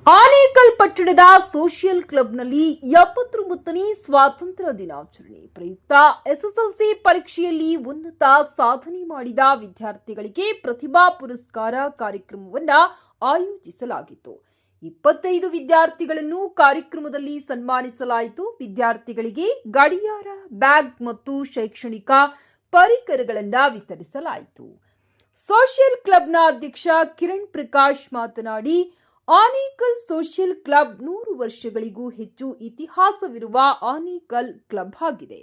ಆನೇಕಲ್ ಪಟ್ಟಣದ ಸೋಷಿಯಲ್ ಕ್ಲಬ್ನಲ್ಲಿ 79ನೇ ಸ್ವಾತಂತ್ರ್ಯ ದಿನಾಚರಣೆ ಪ್ರಯುಕ್ತ ಎಸ್ಎಸ್ಎಲ್ಸಿ ಪರೀಕ್ಷೆಯಲ್ಲಿ ಉನ್ನತ ಸಾಧನೆ ಮಾಡಿದ ವಿದ್ಯಾರ್ಥಿಗಳಿಗೆ ಪ್ರತಿಭಾ ಪುರಸ್ಕಾರ ಕಾರ್ಯಕ್ರಮವನ್ನು ಆಯೋಜಿಸಲಾಗಿತ್ತು. 25 ವಿದ್ಯಾರ್ಥಿಗಳನ್ನು ಕಾರ್ಯಕ್ರಮದಲ್ಲಿ ಸನ್ಮಾನಿಸಲಾಯಿತು. ವಿದ್ಯಾರ್ಥಿಗಳಿಗೆ ಗಡಿಯಾರ, ಬ್ಯಾಗ್ ಮತ್ತು ಶೈಕ್ಷಣಿಕ ಪರಿಕರಗಳನ್ನು ವಿತರಿಸಲಾಯಿತು. ಸೋಷಿಯಲ್ ಕ್ಲಬ್ನ ಅಧ್ಯಕ್ಷ ಕಿರಣ್ ಪ್ರಕಾಶ್ ಮಾತನಾಡಿ, ಆನೇಕಲ್ ಸೋಷಿಯಲ್ ಕ್ಲಬ್ 100 ವರ್ಷಗಳಿಗೂ ಹೆಚ್ಚು ಇತಿಹಾಸವಿರುವ ಆನೇಕಲ್ ಕ್ಲಬ್ ಆಗಿದೆ.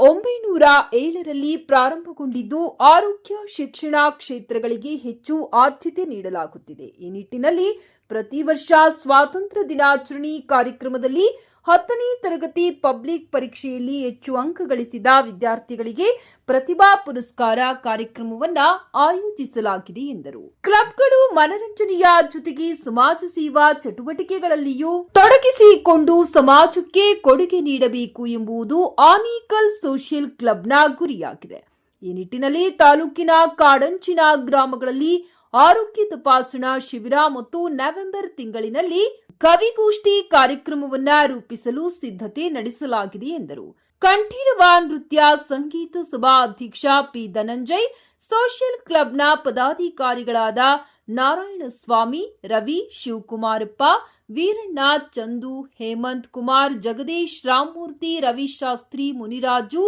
1907ರಲ್ಲಿ ಪ್ರಾರಂಭಗೊಂಡಿದ್ದು ಆರೋಗ್ಯ, ಶಿಕ್ಷಣ ಕ್ಷೇತ್ರಗಳಿಗೆ ಹೆಚ್ಚು ಆದ್ಯತೆ ನೀಡಲಾಗುತ್ತಿದೆ. ಈ ನಿಟ್ಟಿನಲ್ಲಿ ಪ್ರತಿ ವರ್ಷ ಸ್ವಾತಂತ್ರ್ಯ ದಿನಾಚರಣೆ ಕಾರ್ಯಕ್ರಮದಲ್ಲಿ 10ನೇ ತರಗತಿ ಪಬ್ಲಿಕ್ ಪರೀಕ್ಷೆಯಲ್ಲಿ ಹೆಚ್ಚು ಅಂಕ ಗಳಿಸಿದ ವಿದ್ಯಾರ್ಥಿಗಳಿಗೆ ಪ್ರತಿಭಾ ಪುರಸ್ಕಾರ ಕಾರ್ಯಕ್ರಮವನ್ನು ಆಯೋಜಿಸಲಾಗಿದೆ ಎಂದರು. ಕ್ಲಬ್ಗಳು ಮನರಂಜನೆಯ ಜೊತೆಗೆ ಸಮಾಜ ಸೇವಾ ಚಟುವಟಿಕೆಗಳಲ್ಲಿಯೂ ತೊಡಗಿಸಿಕೊಂಡು ಸಮಾಜಕ್ಕೆ ಕೊಡುಗೆ ನೀಡಬೇಕು ಎಂಬುದು ಆನೇಕಲ್ ಸೋಷಿಯಲ್ ಕ್ಲಬ್ನ ಗುರಿಯಾಗಿದೆ. ಈ ನಿಟ್ಟಿನಲ್ಲಿ ತಾಲೂಕಿನ ಕಾಡಂಚಿನ ಗ್ರಾಮಗಳಲ್ಲಿ ಆರೋಗ್ಯ ತಪಾಸಣಾ ಶಿಬಿರ ಮತ್ತು ನವೆಂಬರ್ ತಿಂಗಳಿನಲ್ಲಿ ಕವಿಗೋಷ್ಠಿ ಕಾರ್ಯಕ್ರಮವನ್ನ ರೂಪಿಸಲು ಸಿದ್ಧತೆ ನಡೆಸಲಾಗಿದೆ ಎಂದರು. ಕಂಠೀರವ ನೃತ್ಯ ಸಂಗೀತ ಸಭಾ ಅಧ್ಯಕ್ಷ ಪಿ ಧನಂಜಯ್, ಸೋಷಿಯಲ್ ಕ್ಲಬ್ನ ಪದಾಧಿಕಾರಿಗಳಾದ ನಾರಾಯಣಸ್ವಾಮಿ, ರವಿ, ಶಿವಕುಮಾರಪ್ಪ, ವೀರಣ್ಣ, ಚಂದು, ಹೇಮಂತ್ ಕುಮಾರ್, ಜಗದೀಶ್, ರಾಮಮೂರ್ತಿ, ರವಿಶಾಸ್ತ್ರಿ, ಮುನಿರಾಜು,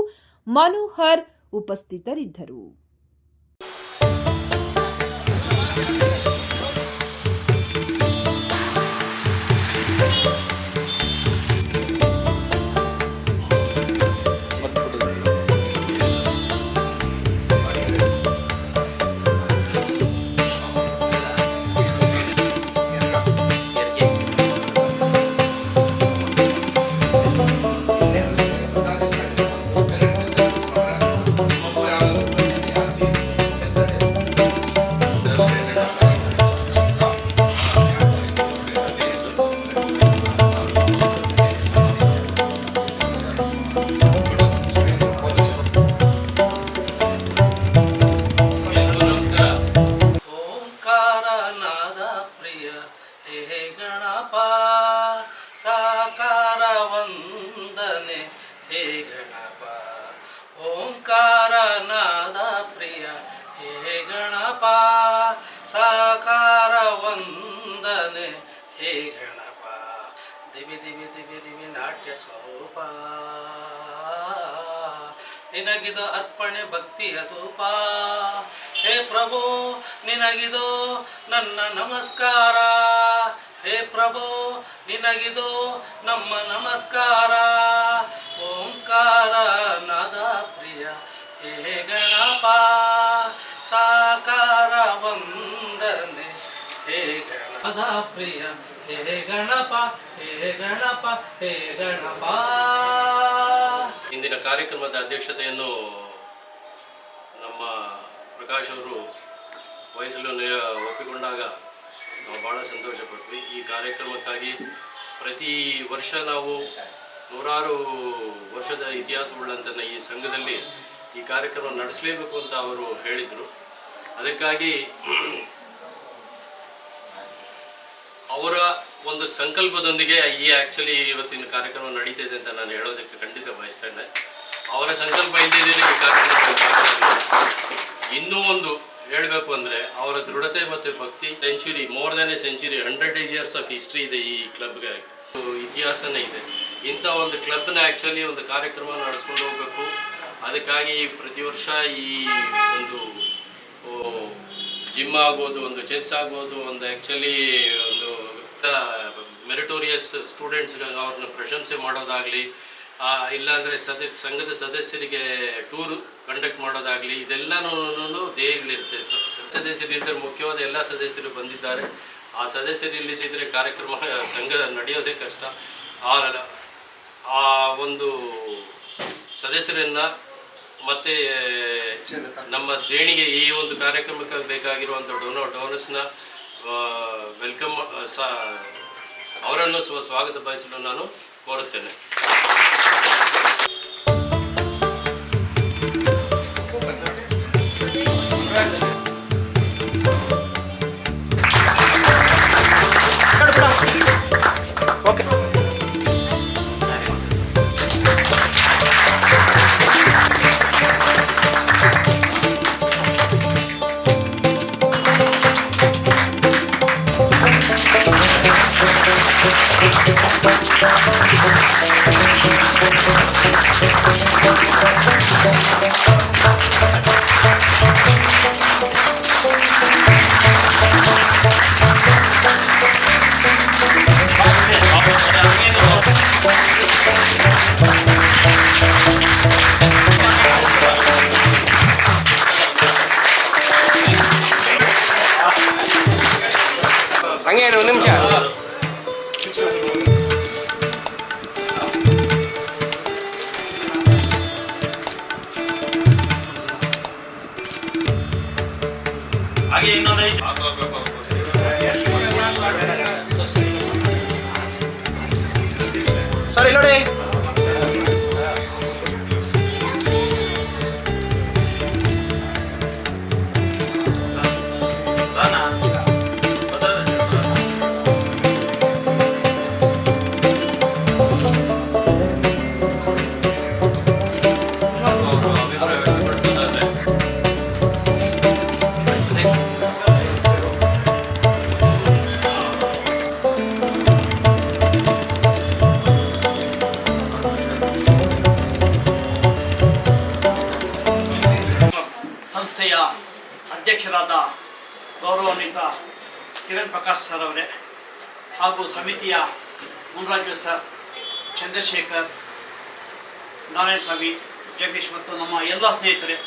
ಮನೋಹರ್ ಉಪಸ್ಥಿತರಿದ್ದರು. ಸಾಕಾರ ವಂದನೆ ಹೇ ಗಣಪ, ಓಂಕಾರ ನಾದ ಪ್ರಿಯ ಹೇ ಗಣಪ, ಸಾಕಾರ ವಂದನೆ ಹೇ ಗಣಪ, ದಿವಿ ದಿವಿ ದಿವಿ ದಿವಿ ನಾಟ್ಯ ಸ್ವರೂಪ, ನಿನಗಿದು ಅರ್ಪಣೆ ಭಕ್ತಿಯ ಧೂಪ. ಹೇ ಪ್ರಭು, ನಿನಗಿದು ನನ್ನ ನಮಸ್ಕಾರ. ಹೇ ಪ್ರಭು, ನಿನಗಿದು ನಮ್ಮ ನಮಸ್ಕಾರ. ಓಂಕಾರ ನಾದ ಪ್ರಿಯ ಹೇ ಗಣಪ, ಸಾಕಾರ ವಂದನೆ ಹೇ ಗಣಪ ಪ್ರಿಯ ಹೇ ಗಣಪ, ಹೇ ಗಣಪ, ಹೇ ಗಣಪ. ಇಂದಿನ ಕಾರ್ಯಕ್ರಮದ ಅಧ್ಯಕ್ಷತೆಯನ್ನು ನಮ್ಮ ಪ್ರಕಾಶ್ ಅವರು ವಹಿಸಲು ಒಪ್ಪಿಕೊಂಡಾಗ ನಾವು ಭಾಳ ಸಂತೋಷಪಟ್ವಿ. ಈ ಕಾರ್ಯಕ್ರಮಕ್ಕಾಗಿ ಪ್ರತಿ ವರ್ಷ ನಾವು ನೂರಾರು ವರ್ಷದ ಇತಿಹಾಸವುಳ್ಳಂಥ ಈ ಸಂಘದಲ್ಲಿ ಈ ಕಾರ್ಯಕ್ರಮ ನಡೆಸಲೇಬೇಕು ಅಂತ ಅವರು ಹೇಳಿದರು. ಅದಕ್ಕಾಗಿ ಅವರ ಒಂದು ಸಂಕಲ್ಪದೊಂದಿಗೆ ಆ್ಯಕ್ಚುಲಿ ಇವತ್ತಿನ ಕಾರ್ಯಕ್ರಮ ನಡೀತಿದೆ ಅಂತ ನಾನು ಹೇಳೋದಕ್ಕೆ ಖಂಡಿತ ಬಯಸ್ತೇನೆ. ಅವರ ಸಂಕಲ್ಪ ಇದ್ದಿದ್ದೇನೆ ಈ ಕಾರ್ಯಕ್ರಮ. ಇನ್ನೂ ಒಂದು ಹೇಳಬೇಕು ಅಂದರೆ ಅವರ ದೃಢತೆ ಮತ್ತು ಭಕ್ತಿ. More than A century, 100 years of history ಇದೆ ಈ ಕ್ಲಬ್ಗೆ, ಇತಿಹಾಸನೇ ಇದೆ. ಇಂಥ ಒಂದು ಕ್ಲಬ್ನ ಆ್ಯಕ್ಚುಲಿ ಒಂದು ಕಾರ್ಯಕ್ರಮ ನಡೆಸ್ಕೊಂಡು ಹೋಗಬೇಕು. ಅದಕ್ಕಾಗಿ ಪ್ರತಿ ವರ್ಷ ಈ ಒಂದು ಜಿಮ್ ಆಗ್ಬೋದು, ಒಂದು ಚೆಸ್ ಆಗ್ಬೋದು, ಒಂದು ಆ್ಯಕ್ಚುಲಿ ಒಂದು ಮೆರಿಟೋರಿಯಸ್ ಸ್ಟೂಡೆಂಟ್ಸ್ಗೆ ಅವ್ರನ್ನ ಪ್ರಶಂಸೆ ಮಾಡೋದಾಗಲಿ, ಇಲ್ಲಾಂದರೆ ಸಂಘದ ಸದಸ್ಯರಿಗೆ ಟೂರ್ ಕಂಡಕ್ಟ್ ಮಾಡೋದಾಗಲಿ, ಇದೆಲ್ಲನೂ ಧ್ಯೇಯಗಳಿರುತ್ತೆ. ಸದಸ್ಯರಿಂದ ಮುಖ್ಯವಾದ ಎಲ್ಲ ಸದಸ್ಯರು ಬಂದಿದ್ದಾರೆ. ಆ ಸದಸ್ಯರು ಇಲ್ಲದಿದ್ದರೆ ಕಾರ್ಯಕ್ರಮ ಸಂಘ ನಡೆಯೋದೇ ಕಷ್ಟ. ಆ ಒಂದು ಸದಸ್ಯರನ್ನು ಮತ್ತು ನಮ್ಮ ದೇಣಿಗೆ ಈ ಒಂದು ಕಾರ್ಯಕ್ರಮಕ್ಕೆ ಬೇಕಾಗಿರುವಂಥ ಡೋನರ್ಸ್ನ ವೆಲ್ಕಮ್ ಅವರನ್ನು ಸ್ವಾಗತ ಬಯಸಲು ನಾನು ಕೋರುತ್ತೇನೆ. Gracias. ಓಕೆ. ಹಂಗೆ ಒಂದು ನಿಮಿಷ. ಹಾಗೆ ಇನ್ನೊಂದು ಸರ್ ಇಲ್ಲಿ ನೋಡಿ. ಸಂಸ್ಥೆಯ ಅಧ್ಯಕ್ಷರಾದ ಗೌರವಾನ್ವಿತ ಕಿರಣ್ ಪ್ರಕಾಶ್ ಸರ್ ಅವರೇ ಹಾಗೂ ಸಮಿತಿಯ ಮುನ್ರಾಜು ಸರ್, ಚಂದ್ರಶೇಖರ್, ನಾರಾಯಣ ಸ್ವಾಮಿ, ಜಗದೀಶ್ ಮತ್ತು ನಮ್ಮ ಎಲ್ಲ ಸ್ನೇಹಿತರೆ,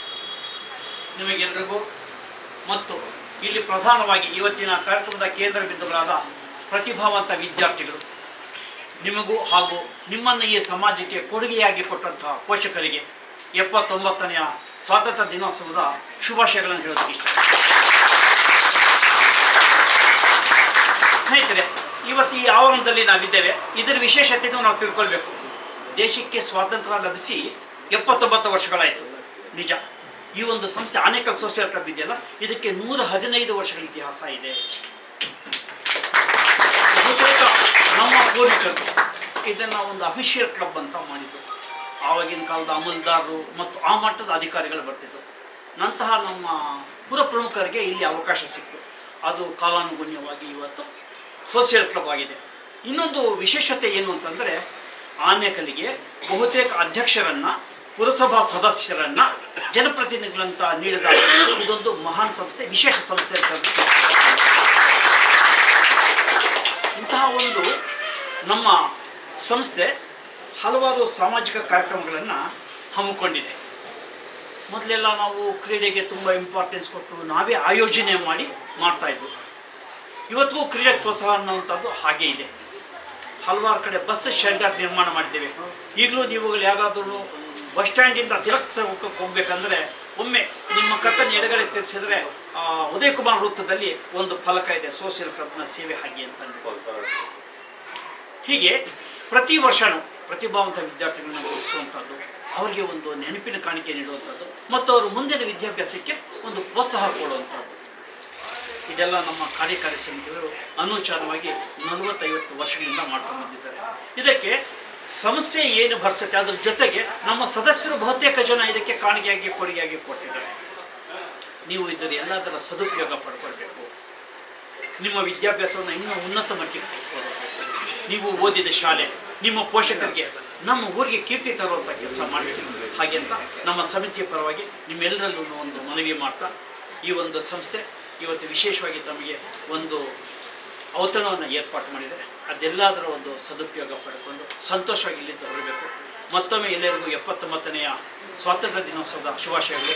ನಿಮಗೆಲ್ಲರಿಗೂ ಮತ್ತು ಇಲ್ಲಿ ಪ್ರಧಾನವಾಗಿ ಇವತ್ತಿನ ಕಾರ್ಯಕ್ರಮದ ಕೇಂದ್ರ ಬಿಂದುಗಳಾದ ಪ್ರತಿಭಾವಂತ ವಿದ್ಯಾರ್ಥಿಗಳು ನಿಮಗೂ ಹಾಗೂ ನಿಮ್ಮನ್ನು ಈ ಸಮಾಜಕ್ಕೆ ಕೊಡುಗೆಯಾಗಿ ಕೊಟ್ಟಂತಹ ಪೋಷಕರಿಗೆ 79ನೆಯ ಸ್ವಾತಂತ್ರ್ಯ ದಿನೋತ್ಸವದ ಶುಭಾಶಯಗಳನ್ನು ಹೇಳೋದಕ್ಕೆ ಇಷ್ಟ. ಸ್ನೇಹಿತರೆ, ಇವತ್ತು ಈ ಆವರಣದಲ್ಲಿ ನಾವಿದ್ದೇವೆ. ಇದರ ವಿಶೇಷತೆಯನ್ನು ನಾವು ತಿಳ್ಕೊಳ್ಬೇಕು. ದೇಶಕ್ಕೆ ಸ್ವಾತಂತ್ರ್ಯ ಲಭಿಸಿ 79 ವರ್ಷಗಳಾಯಿತು. ನಿಜ, ಈ ಒಂದು ಸಂಸ್ಥೆ ಆನೇಕಲ್ ಸೋಷಿಯಲ್ ಕ್ಲಬ್ ಇದೆಯಲ್ಲ, ಇದಕ್ಕೆ 115 ವರ್ಷಗಳ ಇತಿಹಾಸ ಇದೆ. ಬಹುತೇಕ ನಮ್ಮ ಪೂರ್ವಿಕರು ಇದನ್ನು ಒಂದು ಅಫಿಷಿಯಲ್ ಕ್ಲಬ್ ಅಂತ ಮಾಡಿದ್ದು. ಆವಾಗಿನ ಕಾಲದ ಅಮಲ್ದಾರರು ಮತ್ತು ಆ ಮಟ್ಟದ ಅಧಿಕಾರಿಗಳು ಬರ್ತಿದ್ರು. ನಂತಹ ನಮ್ಮ ಪುರ ಪ್ರಮುಖರಿಗೆ ಇಲ್ಲಿ ಅವಕಾಶ ಸಿಕ್ತು. ಅದು ಕಾಲಾನುಗುಣ್ಯವಾಗಿ ಇವತ್ತು ಸೋಷಿಯಲ್ ಕ್ಲಬ್ ಆಗಿದೆ. ಇನ್ನೊಂದು ವಿಶೇಷತೆ ಏನು ಅಂತಂದರೆ, ಆನೇಕಲ್ಲಿಗೆ ಬಹುತೇಕ ಅಧ್ಯಕ್ಷರನ್ನು, ಪುರಸಭಾ ಸದಸ್ಯರನ್ನು ಜನಪ್ರತಿನಿಧಿಗಳಂತ ನೀಡಿದ ಇದೊಂದು ಮಹಾನ್ ಸಂಸ್ಥೆ, ವಿಶೇಷ ಸಂಸ್ಥೆ ಅಂತ. ಇಂತಹ ಒಂದು ನಮ್ಮ ಸಂಸ್ಥೆ ಹಲವಾರು ಸಾಮಾಜಿಕ ಕಾರ್ಯಕ್ರಮಗಳನ್ನು ಹಮ್ಮಿಕೊಂಡಿದೆ. ಮೊದಲೆಲ್ಲ ನಾವು ಕ್ರೀಡೆಗೆ ತುಂಬ ಇಂಪಾರ್ಟೆನ್ಸ್ ಕೊಟ್ಟು ನಾವೇ ಆಯೋಜನೆ ಮಾಡಿ ಮಾಡ್ತಾಯಿದ್ವು. ಇವತ್ತಿಗೂ ಕ್ರೀಡೆ ಪ್ರೋತ್ಸಾಹ ಅನ್ನುವಂಥದ್ದು ಹಾಗೇ ಇದೆ. ಹಲವಾರು ಕಡೆ ಬಸ್ ಶೆಲ್ಟರ್ ನಿರ್ಮಾಣ ಮಾಡಿದ್ದೇವೆ. ಈಗಲೂ ನೀವುಗಳು ಯಾರಾದರೂ ಬಸ್ ಸ್ಟ್ಯಾಂಡಿಂದ ತಿಲಕ್ ಚೌಕಕ್ಕೆ ಹೋಗ್ಬೇಕಂದ್ರೆ ಒಮ್ಮೆ ನಿಮ್ಮ ಕತ್ತನ್ನು ಎಡಗಡೆ ತಿರ್ಸಿದ್ರೆ ಉದಯ ಕುಮಾರ್ ವೃತ್ತದಲ್ಲಿ ಒಂದು ಫಲಕ ಇದೆ, ಸೋಷಿಯಲ್ ಕ್ಲಬ್ನ ಸೇವೆ ಹಾಗೆ ಅಂತ. ಹೀಗೆ ಪ್ರತಿ ವರ್ಷವೂ ಪ್ರತಿಭಾವಂತ ವಿದ್ಯಾರ್ಥಿಗಳನ್ನ ಗುರುತಿಸುವಂಥದ್ದು, ಅವರಿಗೆ ಒಂದು ನೆನಪಿನ ಕಾಣಿಕೆ ನೀಡುವಂಥದ್ದು ಮತ್ತು ಅವರು ಮುಂದಿನ ವಿದ್ಯಾಭ್ಯಾಸಕ್ಕೆ ಒಂದು ಪ್ರೋತ್ಸಾಹ ಕೊಡುವಂಥದ್ದು, ಇದೆಲ್ಲ ನಮ್ಮ ಕಾರ್ಯಕಾರಿ ಸಮಿತಿಗಳು ಅನುಚಾರವಾಗಿ 40-50 ವರ್ಷಗಳಿಂದ ಮಾಡ್ಕೊಂಡು ಬಂದಿದ್ದಾರೆ. ಇದಕ್ಕೆ ಸಂಸ್ಥೆ ಏನು ಭರಿಸುತ್ತೆ, ಅದ್ರ ಜೊತೆಗೆ ನಮ್ಮ ಸದಸ್ಯರು ಬಹುತೇಕ ಜನ ಇದಕ್ಕೆ ಕಾಣಿಕೆಯಾಗಿ ಕೊಡುಗೆಯಾಗಿ ಕೊಟ್ಟಿದ್ದಾರೆ. ನೀವು ಇದರ ಎಲ್ಲದರ ಸದುಪಯೋಗ ಪಡ್ಕೊಳ್ಬೇಕು. ನಿಮ್ಮ ವಿದ್ಯಾಭ್ಯಾಸವನ್ನು ಇನ್ನೂ ಉನ್ನತ ಮಟ್ಟಿಗೆ ಕೊಡಬೇಕು. ನೀವು ಓದಿದ ಶಾಲೆ ನಿಮ್ಮ ಪೋಷಕರಿಗೆ ನಮ್ಮ ಊರಿಗೆ ಕೀರ್ತಿ ತರುವಂಥ ಕೆಲಸ ಮಾಡಬೇಕು. ಹಾಗೆ ಅಂತ ನಮ್ಮ ಸಮಿತಿಯ ಪರವಾಗಿ ನಿಮ್ಮೆಲ್ಲರಲ್ಲೂ ಒಂದು ಮನವಿ ಮಾಡ್ತಾ, ಈ ಒಂದು ಸಂಸ್ಥೆ ಇವತ್ತು ವಿಶೇಷವಾಗಿ ತಮಗೆ ಒಂದು ಔತಣವನ್ನು ಏರ್ಪಾಟು ಮಾಡಿದರೆ ಅದೆಲ್ಲದರ ಒಂದು ಸದುಪಯೋಗ ಪಡ್ಕೊಂಡು ಸಂತೋಷವಾಗಿ ಇಲ್ಲಿಂದ ಹೊರಬೇಕು. ಮತ್ತೊಮ್ಮೆ ಎಲ್ಲರಿಗೂ 79ನೆಯ ಸ್ವಾತಂತ್ರ್ಯ ದಿನೋತ್ಸವದ ಶುಭಾಶಯಗಳು.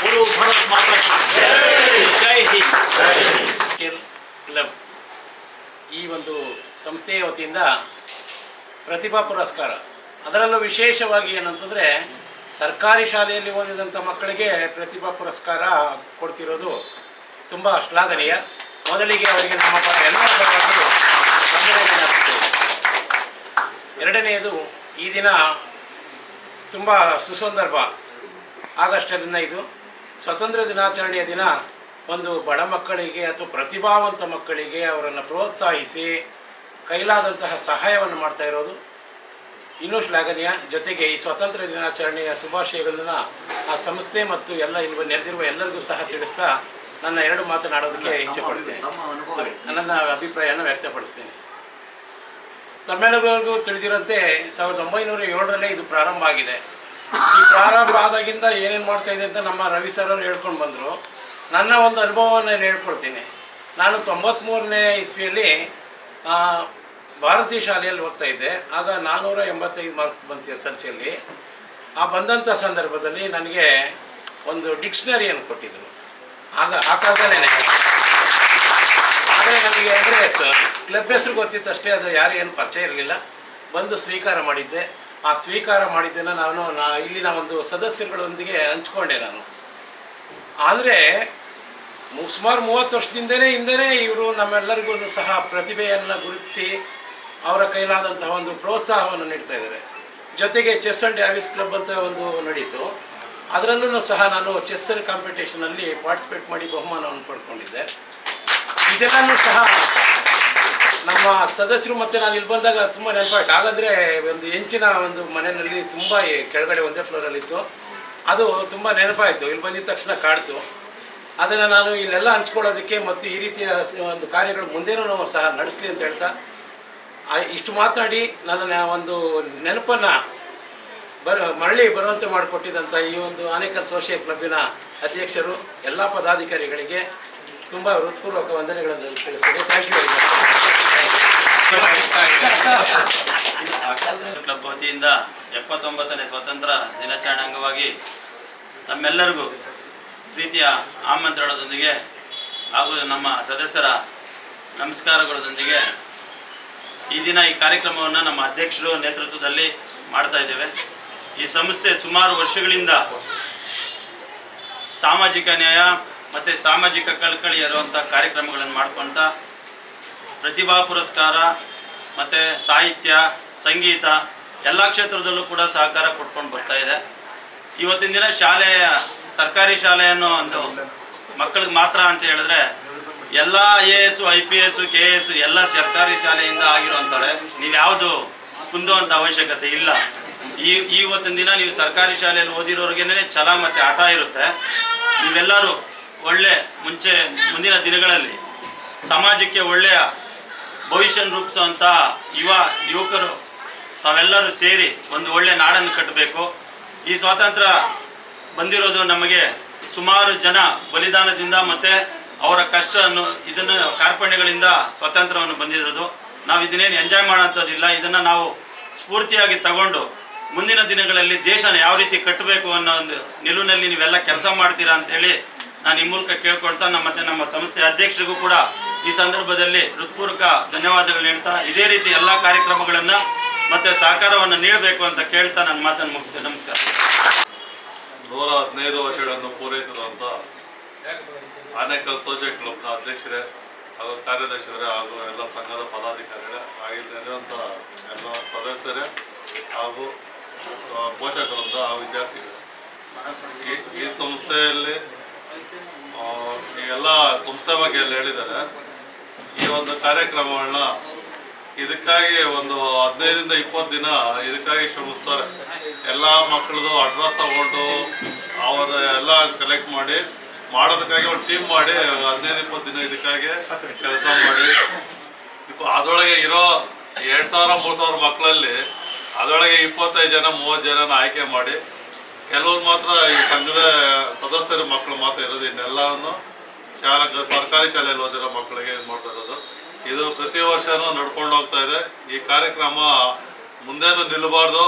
ಬೋಲೋ ಭಾರತ್ ಮಾತಾ ಕಿ ಜೈ ಹಿಂದ್. ಕ್ಲಬ್ ಈ ಒಂದು ಸಂಸ್ಥೆಯ ವತಿಯಿಂದ ಪ್ರತಿಭಾ ಪುರಸ್ಕಾರ, ಅದರಲ್ಲೂ ವಿಶೇಷವಾಗಿ ಏನಂತಂದರೆ ಸರ್ಕಾರಿ ಶಾಲೆಯಲ್ಲಿ ಓದಿದಂಥ ಮಕ್ಕಳಿಗೆ ಪ್ರತಿಭಾ ಪುರಸ್ಕಾರ ಕೊಡ್ತಿರೋದು ತುಂಬ ಶ್ಲಾಘನೀಯ. ಮೊದಲಿಗೆ ಅವರಿಗೆ ನಮ್ಮ ಎಲ್ಲ ಪರವಾಗಿ ವಂದನೆಗಳನ್ನು ಅರ್ಪಿಸ್ತೇವೆ. ಎರಡನೆಯದು, ಈ ದಿನ ತುಂಬ ಸುಸಂದರ್ಭ. ಆಗಸ್ಟ್ 15 ಸ್ವಾತಂತ್ರ್ಯ ದಿನಾಚರಣೆಯ ದಿನ ಒಂದು ಬಡ ಮಕ್ಕಳಿಗೆ ಅಥವಾ ಪ್ರತಿಭಾವಂತ ಮಕ್ಕಳಿಗೆ ಅವರನ್ನು ಪ್ರೋತ್ಸಾಹಿಸಿ ಕೈಲಾದಂತಹ ಸಹಾಯವನ್ನು ಮಾಡ್ತಾ ಇರೋದು ಇನ್ನೂ ಶ್ಲಾಘನೀಯ. ಜೊತೆಗೆ ಈ ಸ್ವಾತಂತ್ರ್ಯ ದಿನಾಚರಣೆಯ ಶುಭಾಶಯಗಳನ್ನ ಆ ಸಂಸ್ಥೆ ಮತ್ತು ಎಲ್ಲ ಇಲ್ಲಿ ನೆರೆದಿರುವ ಎಲ್ಲರಿಗೂ ಸಹ ತಿಳಿಸ್ತಾ ನನ್ನ 2 ಮಾತನಾಡೋದಕ್ಕೆ ಇಚ್ಛೆ ಪಡ್ತೇನೆ. ನನ್ನ ಅಭಿಪ್ರಾಯವನ್ನು ವ್ಯಕ್ತಪಡಿಸ್ತೇನೆ. ತಮ್ಮೆಲ್ಲರಿಗೂ ತಿಳಿದಿರಂತೆ 1907ರಲ್ಲೇ ಇದು ಪ್ರಾರಂಭ ಆಗಿದೆ. ಈ ಪ್ರಾರಂಭ ಆದಾಗಿಂದ ಏನೇನು ಮಾಡ್ತಾ ಇದೆ ಅಂತ ನಮ್ಮ ರವಿ ಸರ್ ಅವರು ಹೇಳ್ಕೊಂಡು ಬಂದರು. ನನ್ನ ಒಂದು ಅನುಭವವನ್ನು ಹೇಳ್ಕೊಡ್ತೀನಿ. ನಾನು 93ನೇ ಇಸ್ವಿಯಲ್ಲಿ ಭಾರತೀಯ ಶಾಲೆಯಲ್ಲಿ ಓದ್ತಾ ಇದ್ದೆ. ಆಗ 485 ಮಾರ್ಕ್ಸ್ ಬಂತು SLCಯಲ್ಲಿ. ಆ ಬಂದಂಥ ಸಂದರ್ಭದಲ್ಲಿ ನನಗೆ ಒಂದು ಡಿಕ್ಷನರಿಯನ್ನು ಕೊಟ್ಟಿದ್ದರು. ಆಗ ಆ ಕಾಲದಲ್ಲೇ ಆದರೆ ನನಗೆ ಅಂದರೆ ಕ್ಲಬ್ ಹೆಸರು ಗೊತ್ತಿತ್ತು ಅಷ್ಟೇ, ಅದು ಯಾರು ಏನು ಪರಿಚಯ ಇರಲಿಲ್ಲ. ಬಂದು ಸ್ವೀಕಾರ ಮಾಡಿದ್ದೆ. ಆ ಸ್ವೀಕಾರ ಮಾಡಿದ್ದನ್ನು ಇಲ್ಲಿನ ಒಂದು ಸದಸ್ಯರುಗಳೊಂದಿಗೆ ಹಂಚ್ಕೊಂಡೆ ನಾನು. ಆದರೆ ಸುಮಾರು 30 ವರ್ಷದಿಂದನೇ ಇವರು ನಮ್ಮೆಲ್ಲರಿಗೂ ಸಹ ಪ್ರತಿಭೆಯನ್ನು ಗುರುತಿಸಿ ಅವರ ಕೈಲಾದಂತಹ ಒಂದು ಪ್ರೋತ್ಸಾಹವನ್ನು ನೀಡ್ತಾ ಇದ್ದಾರೆ. ಜೊತೆಗೆ ಚೆಸ್ ಆ್ಯಂಡ್ ಡೇವಿಸ್ ಕ್ಲಬ್ ಅಂತ ಒಂದು ನಡೀತು. ಅದರಲ್ಲೂ ಸಹ ನಾನು ಚೆಸ್ ಕಾಂಪಿಟೇಷನಲ್ಲಿ ಪಾರ್ಟಿಸಿಪೇಟ್ ಮಾಡಿ ಬಹುಮಾನವನ್ನು ಪಡ್ಕೊಂಡಿದ್ದೆ. ಇದೆಲ್ಲನೂ ಸಹ ನಮ್ಮ ಸದಸ್ಯರು ಮತ್ತು ನಾನು ಇಲ್ಲಿ ಬಂದಾಗ ತುಂಬ ನೆನಪಾಯ್ತು. ಹಾಗಾದರೆ ಒಂದು ಹೆಂಚಿನ ಒಂದು ಮನೆಯಲ್ಲಿ ತುಂಬ ಕೆಳಗಡೆ ಒಂದೇ ಫ್ಲೋರಲ್ಲಿತ್ತು. ಅದು ತುಂಬ ನೆನಪಾಯಿತು. ಇಲ್ಲಿ ಬಂದಿದ್ದ ತಕ್ಷಣ ಕಾಡ್ತು. ಅದನ್ನು ನಾನು ಇಲ್ಲೆಲ್ಲ ಹಂಚ್ಕೊಳ್ಳೋದಕ್ಕೆ ಮತ್ತು ಈ ರೀತಿಯ ಒಂದು ಕಾರ್ಯಗಳು ಮುಂದೇನೂ ಸಹ ನಡೆಸಲಿ ಅಂತ ಹೇಳ್ತಾ ಇಷ್ಟು ಮಾತನಾಡಿ ನನ್ನ ಒಂದು ನೆನಪನ್ನು ಮರಳಿ ಬರುವಂತೆ ಮಾಡಿಕೊಟ್ಟಿದ್ದಂಥ ಈ ಒಂದು ಆನೇಕಲ್ ಸೋಷಿಯಲ್ ಕ್ಲಬ್ಬಿನ ಅಧ್ಯಕ್ಷರು, ಎಲ್ಲ ಪದಾಧಿಕಾರಿಗಳಿಗೆ ತುಂಬ ಹೃತ್ಪೂರ್ವಕ ವಂದನೆಗಳನ್ನು ತಿಳಿಸ್ತೇನೆ. Thank you very much. Club ವತಿಯಿಂದ 79ನೇ ಸ್ವಾತಂತ್ರ್ಯ ದಿನಾಚರಣೆ ಅಂಗವಾಗಿ ತಮ್ಮೆಲ್ಲರಿಗೂ ಪ್ರೀತಿಯ ಆಮಂತ್ರಣದೊಂದಿಗೆ ಹಾಗೂ ನಮ್ಮ ಸದಸ್ಯರ ನಮಸ್ಕಾರಗಳೊಂದಿಗೆ ಈ ದಿನ ಈ ಕಾರ್ಯಕ್ರಮವನ್ನು ನಮ್ಮ ಅಧ್ಯಕ್ಷರು ನೇತೃತ್ವದಲ್ಲಿ ಮಾಡ್ತಾ ಇದ್ದೇವೆ. ಈ ಸಂಸ್ಥೆ ಸುಮಾರು ವರ್ಷಗಳಿಂದ ಸಾಮಾಜಿಕ ನ್ಯಾಯ ಮತ್ತು ಸಾಮಾಜಿಕ ಕಳಕಳಿ ಇರುವಂಥ ಕಾರ್ಯಕ್ರಮಗಳನ್ನು ಮಾಡ್ಕೊಳ್ತಾ ಪ್ರತಿಭಾ ಪುರಸ್ಕಾರ ಮತ್ತು ಸಾಹಿತ್ಯ, ಸಂಗೀತ ಎಲ್ಲ ಕ್ಷೇತ್ರದಲ್ಲೂ ಕೂಡ ಸಹಕಾರ ಕೊಟ್ಕೊಂಡು ಬರ್ತಾ ಇದೆ. ಇವತ್ತಿನ ದಿನ ಸರ್ಕಾರಿ ಶಾಲೆಯನ್ನು ಒಂದು ಮಕ್ಕಳಿಗೆ ಮಾತ್ರ ಅಂತ ಹೇಳಿದ್ರೆ ಎಲ್ಲ IAS, IPS, KS ಎಲ್ಲ ಸರ್ಕಾರಿ ಶಾಲೆಯಿಂದ ಆಗಿರುವಂತಾರೆ. ನೀವು ಯಾವುದು ಕುಂದುವಂಥ ಅವಶ್ಯಕತೆ ಇಲ್ಲ. ಇವತ್ತಿನ ದಿನ ನೀವು ಸರ್ಕಾರಿ ಶಾಲೆಯಲ್ಲಿ ಓದಿರೋರಿಗೇನೆ ಛಲ ಮತ್ತು ಹಠ ಇರುತ್ತೆ. ನೀವೆಲ್ಲರೂ ಮುಂದಿನ ದಿನಗಳಲ್ಲಿ ಸಮಾಜಕ್ಕೆ ಒಳ್ಳೆಯ ಭವಿಷ್ಯ ರೂಪಿಸುವಂಥ ಯುವಕರು ತಾವೆಲ್ಲರೂ ಸೇರಿ ಒಂದು ಒಳ್ಳೆಯ ನಾಡನ್ನು ಕಟ್ಟಬೇಕು. ಈ ಸ್ವಾತಂತ್ರ್ಯ ಬಂದಿರೋದು ನಮಗೆ ಸುಮಾರು ಜನ ಬಲಿದಾನದಿಂದ ಮತ್ತು ಅವರ ಇದನ್ನು ಕಾರ್ಪಣ್ಯಗಳಿಂದ ಸ್ವಾತಂತ್ರ್ಯವನ್ನು ಬಂದಿರೋದು. ನಾವು ಇದನ್ನೇನು ಎಂಜಾಯ್ ಮಾಡೋಂಥದ್ದಿಲ್ಲ. ಇದನ್ನು ನಾವು ಸ್ಫೂರ್ತಿಯಾಗಿ ತಗೊಂಡು ಮುಂದಿನ ದಿನಗಳಲ್ಲಿ ದೇಶನ ಯಾವ ರೀತಿ ಕಟ್ಟಬೇಕು ಅನ್ನೋ ಒಂದು ನಿಲುವಿನಲ್ಲಿ ನೀವೆಲ್ಲ ಕೆಲಸ ಮಾಡ್ತೀರಾ ಅಂಥೇಳಿ ನಾನು ಈ ಮೂಲಕ ಕೇಳ್ಕೊಳ್ತಾ ನಮ್ಮ ಸಂಸ್ಥೆ ಅಧ್ಯಕ್ಷರಿಗೂ ಕೂಡ ಈ ಸಂದರ್ಭದಲ್ಲಿ ಹೃತ್ಪೂರ್ವಕ ಧನ್ಯವಾದಗಳು ಹೇಳ್ತಾ ಇದೇ ರೀತಿ ಎಲ್ಲ ಕಾರ್ಯಕ್ರಮಗಳನ್ನು ಮತ್ತು ಸಹಕಾರವನ್ನು ನೀಡಬೇಕು ಅಂತ ಕೇಳ್ತಾ ನನ್ನ ಮಾತನ್ನು ಮುಗಿಸ್ತೇನೆ. ನಮಸ್ಕಾರ. 115 ವರ್ಷಗಳನ್ನು ಪೂರೈಸಿರುವಂಥ ಆನೇಕಲ್ ಸೋಷಿಯಲ್ ಕ್ಲಬ್ನ ಅಧ್ಯಕ್ಷರೇ ಹಾಗೂ ಕಾರ್ಯದರ್ಶಿಯರೇ ಹಾಗೂ ಎಲ್ಲ ಸಂಘದ ಪದಾಧಿಕಾರಿಗಳೇ ಆಗಿರುವಂಥ ಎಲ್ಲ ಸದಸ್ಯರೇ ಹಾಗೂ ಪೋಷಕರಿಂದ ಹಾಗೂ ವಿದ್ಯಾರ್ಥಿಗಳು, ಈ ಸಂಸ್ಥೆಯಲ್ಲಿ ಎಲ್ಲ ಸಂಸ್ಥೆ ಬಗ್ಗೆ ಎಲ್ಲ ಹೇಳಿದ್ದಾರೆ. ಈ ಒಂದು ಕಾರ್ಯಕ್ರಮಗಳನ್ನ ಇದಕ್ಕಾಗಿ ಒಂದು 15ರಿಂದ 20 ದಿನ ಇದಕ್ಕಾಗಿ ಶ್ರಮಿಸ್ತಾರೆ. ಎಲ್ಲ ಮಕ್ಕಳದು ಅಡ್ರೆಸ್ ತಗೊಂಡು ಅವರ ಎಲ್ಲ ಕಲೆಕ್ಟ್ ಮಾಡೋದಕ್ಕಾಗಿ ಒಂದು ಟೀಮ್ ಮಾಡಿ 15-20 ದಿನ ಇದಕ್ಕಾಗಿ ಕೆಲಸ ಮಾಡಿ ಅದರೊಳಗೆ ಇರೋ 2000-3000 ಮಕ್ಕಳಲ್ಲಿ ಅದರೊಳಗೆ 25 ಜನ 30 ಜನನ ಆಯ್ಕೆ ಮಾಡಿ ಕೆಲವ್ರು ಮಾತ್ರ ಈ ಸಂಘದ ಸದಸ್ಯರ ಮಕ್ಕಳು ಮಾತ್ರ ಇರೋದು. ಇನ್ನೆಲ್ಲವನ್ನು ಸರ್ಕಾರಿ ಶಾಲೆಯಲ್ಲಿ ಓದಿರೋ ಮಕ್ಕಳಿಗೆ ಇದು ಮಾಡ್ತಾ ಇರೋದು. ಇದು ಪ್ರತಿ ವರ್ಷನೂ ನಡ್ಕೊಂಡು ಹೋಗ್ತಾ ಇದೆ. ಈ ಕಾರ್ಯಕ್ರಮ ಮುಂದೇನು ನಿಲ್ಲಬಾರ್ದು.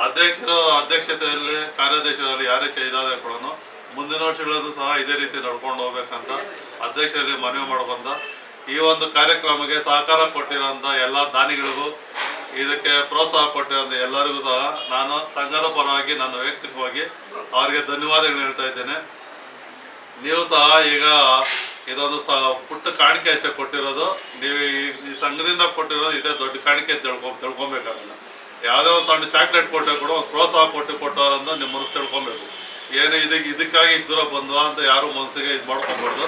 ಅಧ್ಯಕ್ಷತೆಯಲ್ಲಿ ಕಾರ್ಯದರ್ಶಿಯಲ್ಲಿ ಯಾರೇ ಇದಾದ ಕೂಡ ಮುಂದಿನ ವರ್ಷಗಳಲ್ಲೂ ಸಹ ಇದೇ ರೀತಿ ನಡ್ಕೊಂಡು ಹೋಗ್ಬೇಕಂತ ಅಧ್ಯಕ್ಷರಲ್ಲಿ ಮನವಿ ಮಾಡ್ಕೊಂಡ ಈ ಒಂದು ಕಾರ್ಯಕ್ರಮಕ್ಕೆ ಸಹಕಾರ ಕೊಟ್ಟಿರೋಂಥ ಎಲ್ಲ ದಾನಿಗಳಿಗೂ ಇದಕ್ಕೆ ಪ್ರೋತ್ಸಾಹ ಕೊಟ್ಟಿರೋಂಥ ಎಲ್ಲರಿಗೂ ಸಹ ನಾನು ಸಂಘದ ಪರವಾಗಿ ನನ್ನ ವೈಯಕ್ತಿಕವಾಗಿ ಅವರಿಗೆ ಧನ್ಯವಾದಗಳು ಹೇಳ್ತಾ ಇದ್ದೇನೆ. ನೀವು ಸಹ ಈಗ ಇದೊಂದು ಪುಟ್ಟ ಕಾಣಿಕೆ ಅಷ್ಟೇ ಕೊಟ್ಟಿರೋದು. ನೀವು ಈ ಸಂಘದಿಂದ ಕೊಟ್ಟಿರೋದು ಇದೇ ದೊಡ್ಡ ಕಾಣಿಕೆ ತಿಳ್ಕೊಬೇಕಾಗಲ್ಲ. ಯಾವುದೇ ಒಂದು ಸಣ್ಣ ಚಾಕ್ಲೇಟ್ ಕೊಟ್ಟರೆ ಕೂಡ ಒಂದು ಪ್ರೋತ್ಸಾಹ ಕೊಟ್ಟವರಂತ ನಿಮ್ಮ ಮನಸ್ಸು ತಿಳ್ಕೊಬೇಕು. ಏನು ಇದಕ್ಕಾಗಿ ಇಷ್ಟು ದೂರ ಬಂದ್ವಾ ಅಂತ ಯಾರು ಮನಸ್ಸಿಗೆ ಇದು ಮಾಡ್ಕೊಬಾರ್ದು.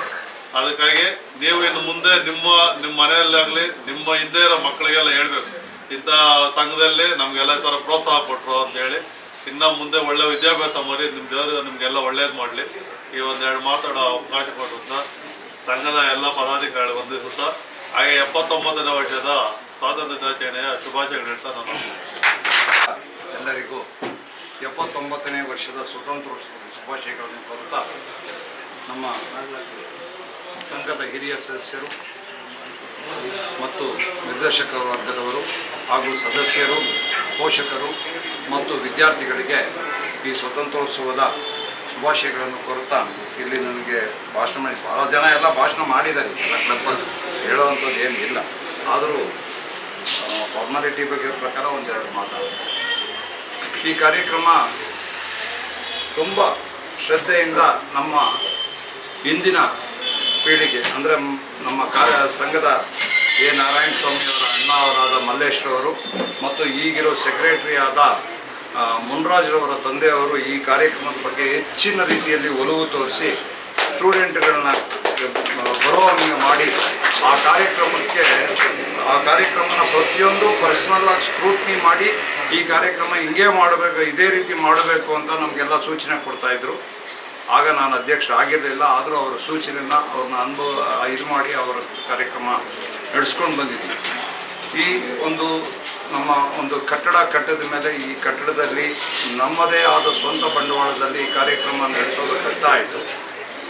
ಅದಕ್ಕಾಗಿ ನೀವು ಇನ್ನು ಮುಂದೆ ನಿಮ್ಮ ಮನೆಯಲ್ಲಾಗಲಿ ನಿಮ್ಮ ಹಿಂದೆ ಇರೋ ಮಕ್ಕಳಿಗೆಲ್ಲ ಹೇಳ್ಬೇಕು, ಇಂಥ ಸಂಘದಲ್ಲಿ ನಮಗೆಲ್ಲ ಈ ಥರ ಪ್ರೋತ್ಸಾಹ ಕೊಟ್ಟರು ಅಂತೇಳಿ. ಇನ್ನು ಮುಂದೆ ಒಳ್ಳೆ ವಿದ್ಯಾಭ್ಯಾಸ ಮಾಡಿ ನಿಮ್ಮ ದೇವರು ನಿಮಗೆಲ್ಲ ಒಳ್ಳೇದು ಮಾಡಲಿ. ಈ ಒಂದೆರಡು ಮಾತಾಡೋ ಅವಕಾಶ ಕೊಡುತ್ತಾ ಸಂಘದ ಎಲ್ಲ ಪದಾಧಿಕಾರಿಗಳು ವಂದಿಸುತ್ತಾ, ಹಾಗೆ 79ನೇ ವರ್ಷದ ಸ್ವಾತಂತ್ರ್ಯ ದಿನಾಚರಣೆಯ ಶುಭಾಶಯಗಳು ಹೇಳ್ತಾ ನಾನು ಎಲ್ಲರಿಗೂ 79ನೇ ವರ್ಷದ ಸ್ವತಂತ್ರ ಶುಭಾಶಯಗಳನ್ನು ಕೋರುತ್ತಾ, ನಮ್ಮ ಸಂಘದ ಹಿರಿಯ ಸದಸ್ಯರು ಮತ್ತು ನಿರ್ದೇಶಕ ವರ್ಗದವರು ಹಾಗೂ ಸದಸ್ಯರು, ಪೋಷಕರು ಮತ್ತು ವಿದ್ಯಾರ್ಥಿಗಳಿಗೆ ಈ ಸ್ವತಂತ್ರೋತ್ಸವದ ಶುಭಾಶಯಗಳನ್ನು ಕೋರುತ್ತಾ, ಇಲ್ಲಿ ನನಗೆ ಭಾಷಣ ಮಾಡಿ ಭಾಳ ಜನ ಎಲ್ಲ ಭಾಷಣ ಮಾಡಿದ್ದಾರೆ ಎಲ್ಲ ಕ್ಲಬ್ಬಲ್ಲಿ, ಹೇಳುವಂಥದ್ದು ಏನು ಇಲ್ಲ. ಆದರೂ ಫಾರ್ಮಾಲಿಟಿ ಬಗ್ಗೆ ಪ್ರಕಾರ ಒಂದೆರಡು ಮಾತಾಡೋದು. ಈ ಕಾರ್ಯಕ್ರಮ ತುಂಬ ಶ್ರದ್ಧೆಯಿಂದ ನಮ್ಮ ಹಿಂದಿನ ಪೀಳಿಗೆ ಅಂದರೆ ನಮ್ಮ ಸಂಘದ ನಾರಾಯಣ ಸ್ವಾಮಿಯವರ ಅಣ್ಣವರಾದ ಮಲ್ಲೇಶ್ವರವರು ಮತ್ತು ಈಗಿರೋ ಸೆಕ್ರೆಟರಿ ಆದ ಮುನ್ರಾಜ್ರವರ ತಂದೆಯವರು ಈ ಕಾರ್ಯಕ್ರಮದ ಬಗ್ಗೆ ಹೆಚ್ಚಿನ ರೀತಿಯಲ್ಲಿ ಒಲವು ತೋರಿಸಿ ಸ್ಟೂಡೆಂಟ್ಗಳನ್ನ ಬರೋವಂಗೆ ಮಾಡಿ ಆ ಕಾರ್ಯಕ್ರಮನ ಪ್ರತಿಯೊಂದು ಪರ್ಸನಲ್ಲಾಗಿ ಸ್ಕ್ರೂಟ್ನಿ ಮಾಡಿ ಈ ಕಾರ್ಯಕ್ರಮ ಹಿಂಗೆ ಮಾಡಬೇಕು, ಇದೇ ರೀತಿ ಮಾಡಬೇಕು ಅಂತ ನಮಗೆಲ್ಲ ಸೂಚನೆ ಕೊಡ್ತಾಯಿದ್ರು. ಆಗ ನಾನು ಅಧ್ಯಕ್ಷರಾಗಿರಲಿಲ್ಲ, ಆದರೂ ಅವರ ಸೂಚನೆಯನ್ನು ಅವ್ರನ್ನ ಇದು ಮಾಡಿ ಅವರ ಕಾರ್ಯಕ್ರಮ ನಡೆಸ್ಕೊಂಡು ಬಂದಿದ್ವಿ. ಈ ನಮ್ಮ ಒಂದು ಕಟ್ಟದ ಮೇಲೆ ಈ ಕಟ್ಟಡದಲ್ಲಿ ನಮ್ಮದೇ ಆದ ಸ್ವಂತ ಬಂಡವಾಳದಲ್ಲಿ ಈ ಕಾರ್ಯಕ್ರಮ ನಡೆಸೋದು ಕಷ್ಟ ಆಯಿತು.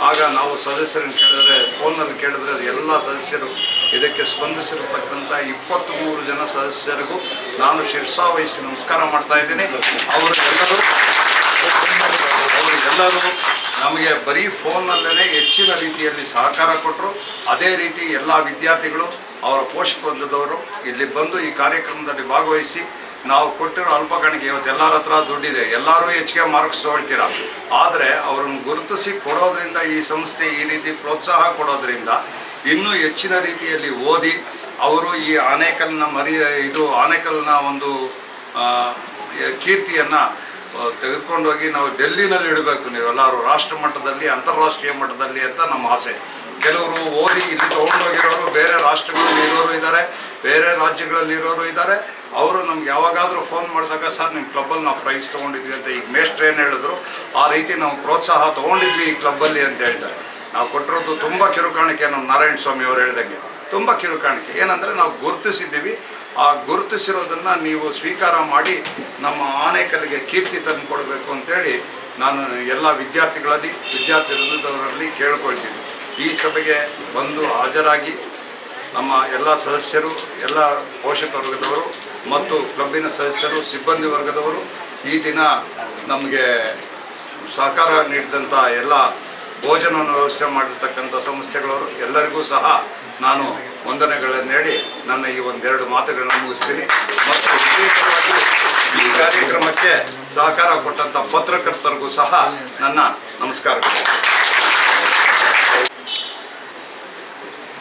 ಆಗ ನಾವು ಸದಸ್ಯರನ್ನು ಕೇಳಿದ್ರೆ, ಫೋನಲ್ಲಿ ಕೇಳಿದ್ರೆ ಎಲ್ಲ ಸದಸ್ಯರು ಇದಕ್ಕೆ ಸ್ಪಂದಿಸಿರತಕ್ಕಂಥ 23 ಜನ ಸದಸ್ಯರಿಗೂ ನಾನು ಶಿರಸಾವಹಿಸಿ ನಮಸ್ಕಾರ ಮಾಡ್ತಾ ಇದ್ದೀನಿ. ಅವರೆಲ್ಲರೂ ನಮಗೆ ಬರೀ ಫೋನ್ನಲ್ಲೇ ಹೆಚ್ಚಿನ ರೀತಿಯಲ್ಲಿ ಸಹಕಾರ ಕೊಟ್ಟರು. ಅದೇ ರೀತಿ ಎಲ್ಲ ವಿದ್ಯಾರ್ಥಿಗಳು, ಅವರ ಪೋಷಕ ವರ್ಗದವರು ಇಲ್ಲಿ ಬಂದು ಈ ಕಾರ್ಯಕ್ರಮದಲ್ಲಿ ಭಾಗವಹಿಸಿ ನಾವು ಕೊಟ್ಟಿರೋ ಅಲ್ಪಗಣಿಕೆ, ಇವತ್ತು ಎಲ್ಲರ ಹತ್ರ ದುಡ್ಡಿದೆ, ಎಲ್ಲರೂ ಹೆಚ್ಚಿಗೆ ಮಾರ್ಕ್ಸ್ ತೊಗೊಳ್ತೀರ, ಆದರೆ ಅವರನ್ನು ಗುರುತಿಸಿ ಕೊಡೋದ್ರಿಂದ, ಈ ಸಂಸ್ಥೆ ಈ ರೀತಿ ಪ್ರೋತ್ಸಾಹ ಕೊಡೋದ್ರಿಂದ ಇನ್ನೂ ಹೆಚ್ಚಿನ ರೀತಿಯಲ್ಲಿ ಓದಿ ಅವರು ಈ ಆನೇಕಲ್ನ ಒಂದು ಕೀರ್ತಿಯನ್ನು ತೆಗೆದುಕೊಂಡೋಗಿ ನಾವು ಡೆಲ್ಲಿನಲ್ಲಿ ಇಡಬೇಕು, ನೀವೆಲ್ಲರೂ ರಾಷ್ಟ್ರ ಮಟ್ಟದಲ್ಲಿ, ಅಂತಾರಾಷ್ಟ್ರೀಯ ಮಟ್ಟದಲ್ಲಿ ಅಂತ ನಮ್ಮ ಆಸೆ. ಕೆಲವರು ಓದಿ ಇಲ್ಲಿ ತೊಗೊಂಡೋಗಿರೋರು ಬೇರೆ ರಾಷ್ಟ್ರಗಳಲ್ಲಿ ಇರೋರು ಇದ್ದಾರೆ, ಬೇರೆ ರಾಜ್ಯಗಳಲ್ಲಿ ಇರೋರು ಇದ್ದಾರೆ. ಅವರು ನಮ್ಗೆ ಯಾವಾಗಾದರೂ ಫೋನ್ ಮಾಡಿದಾಗ, ಸರ್ ನಿಮ್ಮ ಕ್ಲಬ್ಬಲ್ಲಿ ನಾವು ಪ್ರೈಸ್ ತೊಗೊಂಡಿದ್ವಿ ಅಂತ, ಈಗ ಮೇಷ್ಟ್ರು ಏನು ಹೇಳಿದ್ರು ಆ ರೀತಿ ನಾವು ಪ್ರೋತ್ಸಾಹ ತೊಗೊಂಡಿದ್ವಿ ಈ ಕ್ಲಬ್ಬಲ್ಲಿ ಅಂತ ಹೇಳ್ತಾರೆ. ನಾವು ಕೊಟ್ಟಿರೋದು ತುಂಬ ಕಿರುಕಾಣಿಕೆ, ನಮ್ಮ ನಾರಾಯಣ ಸ್ವಾಮಿ ಅವರು ಹೇಳಿದಂಗೆ ತುಂಬ ಕಿರುಕಾಣಿಕೆ. ಏನಂದರೆ ನಾವು ಗುರುತಿಸಿದ್ದೀವಿ, ಆ ಗುರುತಿಸಿರೋದನ್ನು ನೀವು ಸ್ವೀಕಾರ ಮಾಡಿ ನಮ್ಮ ಆನೇಕಲ್ಲಿಗೆ ಕೀರ್ತಿ ತಂದು ಕೊಡಬೇಕು ಅಂತೇಳಿ ನಾನು ಎಲ್ಲ ವಿದ್ಯಾರ್ಥಿ ವೃಂದದವರಲ್ಲಿ ಕೇಳ್ಕೊಳ್ತೀನಿ. ಈ ಸಭೆಗೆ ಬಂದು ಹಾಜರಾಗಿ ನಮ್ಮ ಎಲ್ಲ ಸದಸ್ಯರು, ಎಲ್ಲ ಪೋಷಕ ವರ್ಗದವರು ಮತ್ತು ಕ್ಲಬ್ಬಿನ ಸದಸ್ಯರು, ಸಿಬ್ಬಂದಿ ವರ್ಗದವರು, ಈ ದಿನ ನಮಗೆ ಸಹಕಾರ ನೀಡಿದಂಥ ಎಲ್ಲ ಭೋಜನವನ್ನು ವ್ಯವಸ್ಥೆ ಮಾಡಿರ್ತಕ್ಕಂಥ ಸಂಸ್ಥೆಗಳವರು ಎಲ್ಲರಿಗೂ ಸಹ ನಾನು ವಂದನೆಗಳನ್ನು ನೀಡಿ ನನ್ನ ಈ ಒಂದೆರಡು ಮಾತುಗಳನ್ನು ಮುಗಿಸ್ತೀನಿ. ಮತ್ತು ವಿಶೇಷವಾಗಿ ಈ ಕಾರ್ಯಕ್ರಮಕ್ಕೆ ಸಹಕಾರ ಕೊಟ್ಟಂಥ ಪತ್ರಕರ್ತರಿಗೂ ಸಹ ನನ್ನ ನಮಸ್ಕಾರಗಳು.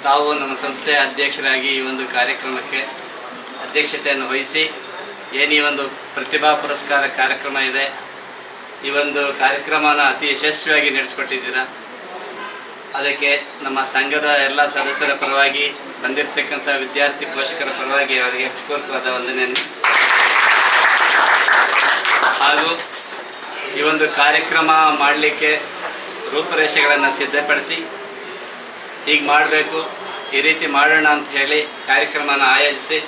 ತಾವು ನಮ್ಮ ಸಂಸ್ಥೆಯ ಅಧ್ಯಕ್ಷರಾಗಿ ಈ ಒಂದು ಕಾರ್ಯಕ್ರಮಕ್ಕೆ ಅಧ್ಯಕ್ಷತೆಯನ್ನು ವಹಿಸಿ ಏನು ಈ ಒಂದು ಪ್ರತಿಭಾ ಪುರಸ್ಕಾರ ಕಾರ್ಯಕ್ರಮ ಇದೆ, ಈ ಒಂದು ಕಾರ್ಯಕ್ರಮನ ಅತಿ ಯಶಸ್ವಿಯಾಗಿ ನಡೆಸ್ಕೊಟ್ಟಿದ್ದೀರಾ. ಅದಕ್ಕೆ ನಮ್ಮ ಸಂಘದ ಎಲ್ಲ ಸದಸ್ಯರ ಪರವಾಗಿ, ಬಂದಿರತಕ್ಕಂಥ ವಿದ್ಯಾರ್ಥಿ ಪೋಷಕರ ಪರವಾಗಿ ಅವರಿಗೆ ಪೂರ್ವಕವಾದ ವಂದನೆಯನ್ನು. ಹಾಗೂ ಈ ಒಂದು ಕಾರ್ಯಕ್ರಮ ಮಾಡಲಿಕ್ಕೆ ರೂಪುರೇಷೆಗಳನ್ನು ಸಿದ್ಧಪಡಿಸಿ ಹೀಗೆ ಮಾಡಬೇಕು, ಈ ರೀತಿ ಮಾಡೋಣ ಅಂತ ಹೇಳಿ ಕಾರ್ಯಕ್ರಮನ ಆಯೋಜಿಸಿ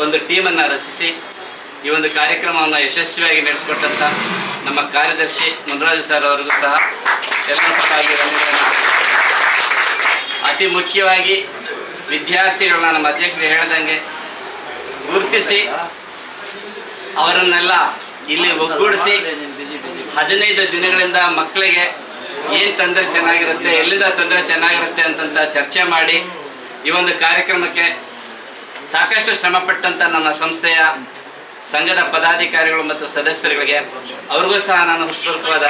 ಒಂದು ಟೀಮನ್ನು ರಚಿಸಿ ಈ ಒಂದು ಕಾರ್ಯಕ್ರಮವನ್ನು ಯಶಸ್ವಿಯಾಗಿ ನಡೆಸಿಕೊಟ್ಟಂಥ ನಮ್ಮ ಕಾರ್ಯದರ್ಶಿ ಮುನ್ರಾಜು ಸರ್ ಅವರಿಗೂ ಸಹ ಎಲ್ಲರ ಪರವಾಗಿ ಅತಿ ಮುಖ್ಯವಾಗಿ ವಿದ್ಯಾರ್ಥಿಗಳನ್ನ ನಮ್ಮ ಅಧ್ಯಕ್ಷರು ಹೇಳ್ದಂಗೆ ಗುರುತಿಸಿ ಅವರನ್ನೆಲ್ಲ ಇಲ್ಲಿ ಒಗ್ಗೂಡಿಸಿ 15 ದಿನಗಳಿಂದ ಮಕ್ಕಳಿಗೆ ಏನು ತಂದರೆ ಚೆನ್ನಾಗಿರುತ್ತೆ, ಎಲ್ಲಿಂದ ತಂದರೆ ಚೆನ್ನಾಗಿರುತ್ತೆ ಅಂತಂತ ಚರ್ಚೆ ಮಾಡಿ ಈ ಒಂದು ಕಾರ್ಯಕ್ರಮಕ್ಕೆ ಸಾಕಷ್ಟು ಶ್ರಮಪಟ್ಟಂಥ ನಮ್ಮ ಸಂಸ್ಥೆಯ ಸಂಘದ ಪದಾಧಿಕಾರಿಗಳು ಮತ್ತು ಸದಸ್ಯರುಗಳಿಗೆ ಅವ್ರಿಗೂ ಸಹ ನಾನು ಹೃತ್ಪೂರ್ವಕವಾದ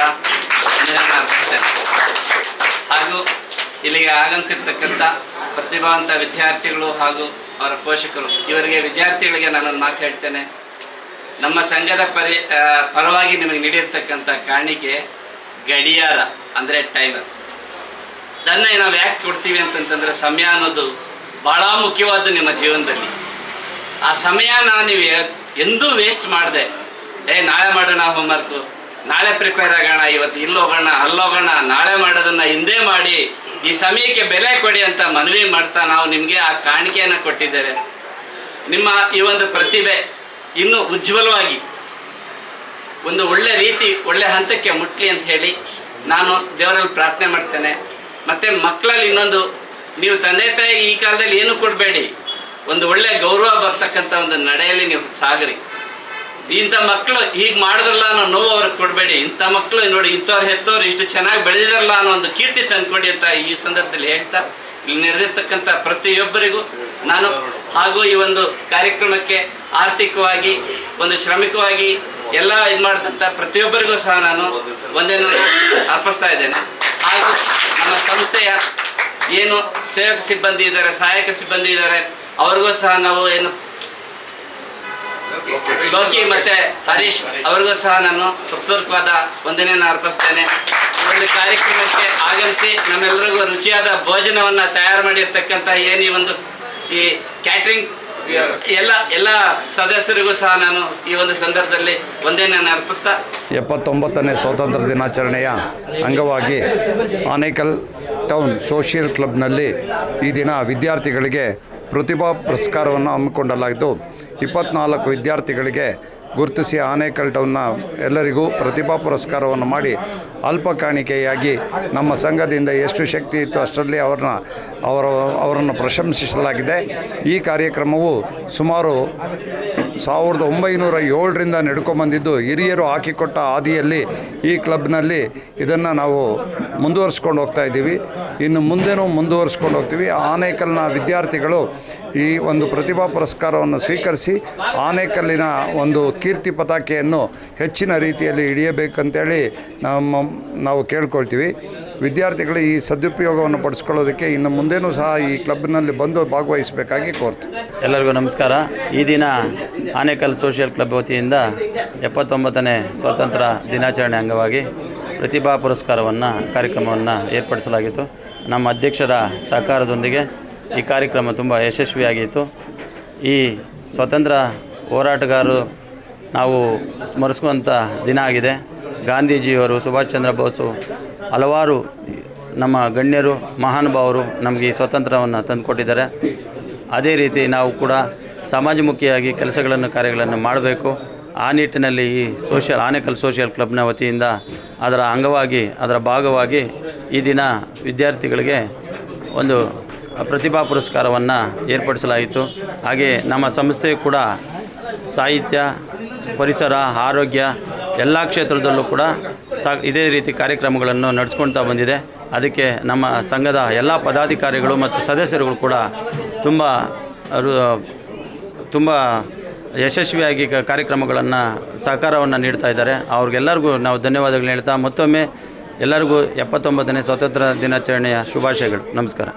ವಂದನೆಯನ್ನು ಅರ್ಪಿಸ್ತೇನೆ. ಹಾಗೂ ಇಲ್ಲಿಗೆ ಆಗಮಿಸಿರ್ತಕ್ಕಂಥ ಪ್ರತಿಭಾವಂತ ವಿದ್ಯಾರ್ಥಿಗಳು ಹಾಗೂ ಅವರ ಪೋಷಕರು, ಇವರಿಗೆ ವಿದ್ಯಾರ್ಥಿಗಳಿಗೆ ನಾನೊಂದು ಮಾತು ಹೇಳ್ತೇನೆ. ನಮ್ಮ ಸಂಘದ ಪರವಾಗಿ ನಿಮಗೆ ನೀಡಿರ್ತಕ್ಕಂಥ ಕಾಣಿಕೆ ಗಡಿಯಾರ ಅಂದರೆ ಟೈಮರ್. ಅದನ್ನೇ ನಾವು ಯಾಕೆ ಕೊಡ್ತೀವಿ ಅಂತಂತಂದರೆ ಸಮಯ ಅನ್ನೋದು ಭಾಳ ಮುಖ್ಯವಾದ್ದು ನಿಮ್ಮ ಜೀವನದಲ್ಲಿ. ಆ ಸಮಯನ ನೀವು ಎಂದೂ ವೇಸ್ಟ್ ಮಾಡದೆ ನಾಳೆ ಮಾಡೋಣ ಹೋಮ್ವರ್ಕು, ನಾಳೆ ಪ್ರಿಪೇರ್ ಆಗೋಣ, ಇವತ್ತು ಇಲ್ಲೋಗೋಣ ಅಲ್ಲೋಗೋಣ, ನಾಳೆ ಮಾಡೋದನ್ನು ಹಿಂದೆ ಮಾಡಿ ಈ ಸಮಯಕ್ಕೆ ಬೆಲೆ ಕೊಡಿ ಅಂತ ಮನವಿ ಮಾಡ್ತಾ ನಾವು ನಿಮಗೆ ಆ ಕಾಣಿಕೆಯನ್ನು ಕೊಟ್ಟಿದ್ದೇವೆ. ನಿಮ್ಮ ಈ ಒಂದು ಪ್ರತಿಭೆ ಇನ್ನೂ ಉಜ್ವಲವಾಗಿ ಒಂದು ಒಳ್ಳೆ ರೀತಿ ಒಳ್ಳೆ ಹಂತಕ್ಕೆ ಮುಟ್ಲಿ ಅಂತ ಹೇಳಿ ನಾನು ದೇವರಲ್ಲಿ ಪ್ರಾರ್ಥನೆ ಮಾಡ್ತೇನೆ. ಮತ್ತು ಮಕ್ಕಳಲ್ಲಿ ಇನ್ನೊಂದು, ನೀವು ತಂದೆ ತಾಯಿ ಈ ಕಾಲದಲ್ಲಿ ಏನು ಕೊಡಬೇಡಿ, ಒಂದು ಒಳ್ಳೆ ಗೌರವ ಬರ್ತಕ್ಕಂಥ ಒಂದು ನಡೆಯಲ್ಲಿ ನೀವು ಸಾಗ್ರಿ. ಇಂಥ ಮಕ್ಕಳು ಹೀಗೆ ಮಾಡಿದ್ರಲ್ಲ ಅನ್ನೋ ನೋವು ಅವ್ರಿಗೆ ಕೊಡಬೇಡಿ. ಇಂಥ ಮಕ್ಕಳು ನೋಡಿ ಇಂಥವ್ರು ಹೆತ್ತವ್ರು ಇಷ್ಟು ಚೆನ್ನಾಗಿ ಬೆಳೆದಿದಾರಲ್ಲ ಅನ್ನೋ ಒಂದು ಕೀರ್ತಿ ತಂದುಕೊಡಿ ಅಂತ ಈ ಸಂದರ್ಭದಲ್ಲಿ ಹೇಳ್ತಾ, ಇಲ್ಲಿ ನೆರೆದಿರ್ತಕ್ಕಂಥ ಪ್ರತಿಯೊಬ್ಬರಿಗೂ ನಾನು ಹಾಗೂ ಈ ಒಂದು ಕಾರ್ಯಕ್ರಮಕ್ಕೆ ಆರ್ಥಿಕವಾಗಿ ಒಂದು ಶ್ರಮಿಕವಾಗಿ ಎಲ್ಲ ಇದು ಮಾಡಿದಂಥ ಪ್ರತಿಯೊಬ್ಬರಿಗೂ ಸಹ ನಾನು ಒಂದೇನು ಅರ್ಪಿಸ್ತಾ ಇದ್ದೇನೆ. ಹಾಗೂ ನಮ್ಮ ಸಂಸ್ಥೆಯ ಏನು ಸೇವಕ ಸಿಬ್ಬಂದಿ ಇದ್ದಾರೆ, ಸಹಾಯಕ ಸಿಬ್ಬಂದಿ ಇದ್ದಾರೆ, ಅವ್ರಿಗೂ ಸಹ ನಾವು ಏನು ಲೋಕಿ ಮತ್ತು ಹರೀಶ್ ಅವ್ರಿಗೂ ಸಹ ನಾನು ಹೃತ್ಪೂರ್ವಕವಾದ ವಂದನೆಯನ್ನು ಅರ್ಪಿಸ್ತೇನೆ. ಒಂದು ಕಾರ್ಯಕ್ರಮಕ್ಕೆ ಆಗಮಿಸಿ ನಮ್ಮೆಲ್ಲರಿಗೂ ರುಚಿಯಾದ ಭೋಜನವನ್ನು ತಯಾರು ಮಾಡಿರ್ತಕ್ಕಂಥ ಏನು ಈ ಕ್ಯಾಟ್ರಿಂಗ್ ಎಲ್ಲ ಸದಸ್ಯರಿಗೂ ಸಹ ನಾನು ಈ ಒಂದು ಸಂದರ್ಭದಲ್ಲಿ ವಂದನೆಯನ್ನು ಅರ್ಪಿಸ್ತಾ 79ನೇ ಸ್ವಾತಂತ್ರ್ಯ ದಿನಾಚರಣೆಯ ಅಂಗವಾಗಿ ಆನೇಕಲ್ ಟೌನ್ ಸೋಷಿಯಲ್ ಕ್ಲಬ್ನಲ್ಲಿ ಈ ದಿನ ವಿದ್ಯಾರ್ಥಿಗಳಿಗೆ ಪ್ರತಿಭಾ ಪುರಸ್ಕಾರವನ್ನು ಹಮ್ಮಿಕೊಳ್ಳಲಾಗಿದ್ದು 24 ವಿದ್ಯಾರ್ಥಿಗಳಿಗೆ ಗುರುತಿಸಿ ಆನೇಕಲ್ ಟೌನ್ನ ಎಲ್ಲರಿಗೂ ಪ್ರತಿಭಾ ಪುರಸ್ಕಾರವನ್ನು ಮಾಡಿ ಅಲ್ಪ ಕಾಣಿಕೆಯಾಗಿ ನಮ್ಮ ಸಂಘದಿಂದ ಎಷ್ಟು ಶಕ್ತಿ ಇತ್ತು ಅಷ್ಟರಲ್ಲಿ ಅವರನ್ನು ಪ್ರಶಂಸಿಸಲಾಗಿದೆ. ಈ ಕಾರ್ಯಕ್ರಮವು ಸುಮಾರು 1907ರಿಂದ ನಡ್ಕೊಂಬಂದಿದ್ದು, ಹಿರಿಯರು ಹಾಕಿಕೊಟ್ಟ ಹಾದಿಯಲ್ಲಿ ಈ ಕ್ಲಬ್ನಲ್ಲಿ ಇದನ್ನು ನಾವು ಮುಂದುವರಿಸ್ಕೊಂಡು ಹೋಗ್ತಾ ಇದ್ದೀವಿ. ಇನ್ನು ಮುಂದೆನೂ ಮುಂದುವರಿಸ್ಕೊಂಡು ಹೋಗ್ತೀವಿ. ಆನೇಕಲ್ನ ವಿದ್ಯಾರ್ಥಿಗಳು ಈ ಒಂದು ಪ್ರತಿಭಾ ಪುರಸ್ಕಾರವನ್ನು ಸ್ವೀಕರಿಸಿ ಆನೇಕಲ್ಲಿನ ಒಂದು ಕೀರ್ತಿ ಪತಾಕೆಯನ್ನು ಹೆಚ್ಚಿನ ರೀತಿಯಲ್ಲಿ ಹಿಡಿಯಬೇಕಂತೇಳಿ ನಾವು ಕೇಳ್ಕೊಳ್ತೀವಿ. ವಿದ್ಯಾರ್ಥಿಗಳು ಈ ಸದುಪಯೋಗವನ್ನು ಪಡಿಸ್ಕೊಳ್ಳೋದಕ್ಕೆ ಇನ್ನು ಮುಂದೇನೂ ಸಹ ಈ ಕ್ಲಬ್ನಲ್ಲಿ ಬಂದು ಭಾಗವಹಿಸಬೇಕಾಗಿ ಕೋರ್ತೀವಿ. ಎಲ್ಲರಿಗೂ ನಮಸ್ಕಾರ. ಈ ದಿನ ಆನೇಕಲ್ ಸೋಷಿಯಲ್ ಕ್ಲಬ್ ವತಿಯಿಂದ 79ನೇ ಸ್ವಾತಂತ್ರ್ಯ ದಿನಾಚರಣೆ ಅಂಗವಾಗಿ ಪ್ರತಿಭಾ ಪುರಸ್ಕಾರವನ್ನು ಕಾರ್ಯಕ್ರಮವನ್ನು ಏರ್ಪಡಿಸಲಾಗಿತ್ತು. ನಮ್ಮ ಅಧ್ಯಕ್ಷರ ಸಹಕಾರದೊಂದಿಗೆ ಈ ಕಾರ್ಯಕ್ರಮ ತುಂಬ ಯಶಸ್ವಿಯಾಗಿತ್ತು. ಈ ಸ್ವಾತಂತ್ರ್ಯ ಹೋರಾಟಗಾರರು ನಾವು ಸ್ಮರಿಸುವಂಥ ದಿನ ಆಗಿದೆ. ಗಾಂಧೀಜಿಯವರು, ಸುಭಾಷ್ ಚಂದ್ರ ಬೋಸು, ಹಲವಾರು ನಮ್ಮ ಗಣ್ಯರು, ಮಹಾನುಭಾವರು ನಮಗೆ ಈ ಸ್ವಾತಂತ್ರ್ಯವನ್ನು ತಂದುಕೊಟ್ಟಿದ್ದಾರೆ. ಅದೇ ರೀತಿ ನಾವು ಕೂಡ ಸಮಾಜಮುಖಿಯಾಗಿ ಕಾರ್ಯಗಳನ್ನು ಮಾಡಬೇಕು. ಆ ನಿಟ್ಟಿನಲ್ಲಿ ಈ ಆನೇಕಲ್ ಸೋಷಿಯಲ್ ಕ್ಲಬ್ನ ವತಿಯಿಂದ ಅದರ ಅಂಗವಾಗಿ ಅದರ ಭಾಗವಾಗಿ ಈ ದಿನ ವಿದ್ಯಾರ್ಥಿಗಳಿಗೆ ಒಂದು ಪ್ರತಿಭಾ ಪುರಸ್ಕಾರವನ್ನು ಏರ್ಪಡಿಸಲಾಯಿತು. ಹಾಗೆ ನಮ್ಮ ಸಂಸ್ಥೆಯು ಕೂಡ ಸಾಹಿತ್ಯ, ಪರಿಸರ, ಆರೋಗ್ಯ ಎಲ್ಲ ಕ್ಷೇತ್ರದಲ್ಲೂ ಕೂಡ ಇದೇ ರೀತಿ ಕಾರ್ಯಕ್ರಮಗಳನ್ನು ನಡೆಸ್ಕೊಳ್ತಾ ಬಂದಿದೆ. ಅದಕ್ಕೆ ನಮ್ಮ ಸಂಘದ ಎಲ್ಲ ಪದಾಧಿಕಾರಿಗಳು ಮತ್ತು ಸದಸ್ಯರುಗಳು ಕೂಡ ತುಂಬ ಯಶಸ್ವಿಯಾಗಿ ಕಾರ್ಯಕ್ರಮಗಳನ್ನು ಸಹಕಾರವನ್ನು ನೀಡ್ತಾ ಇದ್ದಾರೆ. ಅವ್ರಿಗೆಲ್ಲರಿಗೂ ನಾವು ಧನ್ಯವಾದಗಳನ್ನ ಹೇಳ್ತಾ ಮತ್ತೊಮ್ಮೆ ಎಲ್ಲರಿಗೂ 79ನೇ ಸ್ವಾತಂತ್ರ್ಯ ದಿನಾಚರಣೆಯ ಶುಭಾಶಯಗಳು. ನಮಸ್ಕಾರ.